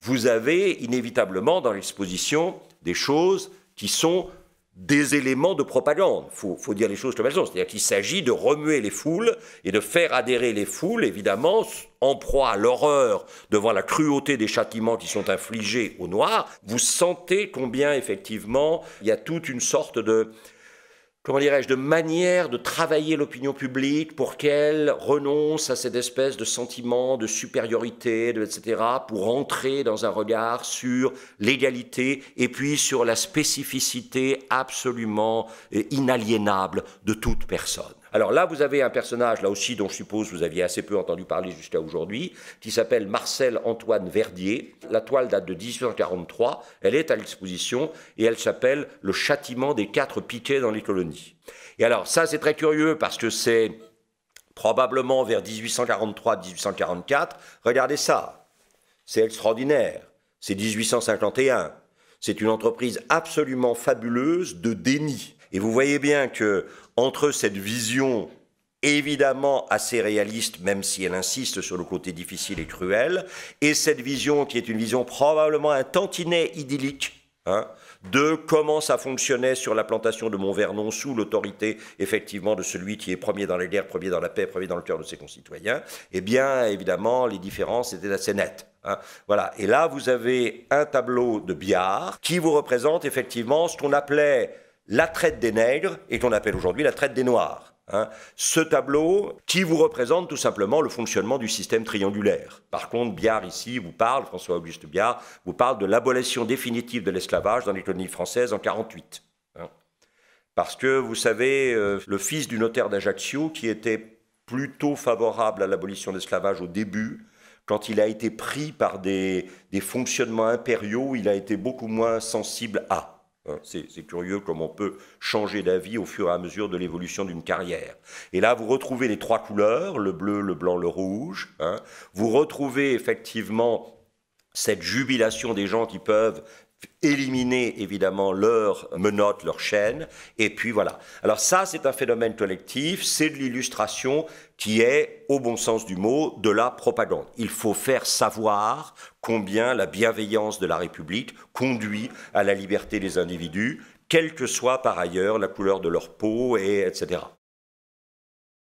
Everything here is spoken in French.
vous avez inévitablement dans l'exposition des choses qui sont des éléments de propagande. Il faut dire les choses comme elles sont. C'est-à-dire qu'il s'agit de remuer les foules et de faire adhérer les foules, évidemment, en proie à l'horreur devant la cruauté des châtiments qui sont infligés aux Noirs. Vous sentez combien, effectivement, il y a toute une sorte de... comment dirais-je, de manière de travailler l'opinion publique pour qu'elle renonce à cette espèce de sentiment de supériorité, etc., pour entrer dans un regard sur l'égalité et puis sur la spécificité absolument inaliénable de toute personne. Alors là, vous avez un personnage, là aussi, dont je suppose vous aviez assez peu entendu parler jusqu'à aujourd'hui, qui s'appelle Marcel-Antoine Verdier. La toile date de 1843, elle est à l'exposition et elle s'appelle « Le châtiment des 4 piquets dans les colonies ». Et alors, ça, c'est très curieux parce que c'est probablement vers 1843-1844. Regardez ça, c'est extraordinaire, c'est 1851. C'est une entreprise absolument fabuleuse de déni. Et vous voyez bien que entre cette vision évidemment assez réaliste, même si elle insiste sur le côté difficile et cruel, et cette vision qui est une vision probablement un tantinet idyllique, de comment ça fonctionnait sur la plantation de Montvernon sous l'autorité effectivement de celui qui est premier dans la guerre, premier dans la paix, premier dans le cœur de ses concitoyens, eh bien évidemment les différences étaient assez nettes. Voilà. Et là vous avez un tableau de Biard qui vous représente effectivement ce qu'on appelait la traite des nègres et qu'on appelle aujourd'hui la traite des noirs. Ce tableau qui vous représente tout simplement le fonctionnement du système triangulaire. Par contre, Biard ici vous parle, François-Auguste Biard, vous parle de l'abolition définitive de l'esclavage dans les colonies françaises en 1948. Parce que, vous savez, le fils du notaire d'Ajaccio, qui était plutôt favorable à l'abolition de l'esclavage au début, quand il a été pris par des fonctionnements impériaux, il a été beaucoup moins sensible à. C'est curieux comme on peut changer d'avis au fur et à mesure de l'évolution d'une carrière. Et là, vous retrouvez les 3 couleurs, le bleu, le blanc, le rouge. Vous retrouvez effectivement cette jubilation des gens qui peuvent éliminer évidemment leurs menottes, leurs chaînes, et puis voilà. Alors ça, c'est un phénomène collectif, c'est de l'illustration qui est, au bon sens du mot, de la propagande. Il faut faire savoir combien la bienveillance de la République conduit à la liberté des individus, quelle que soit par ailleurs la couleur de leur peau, etc.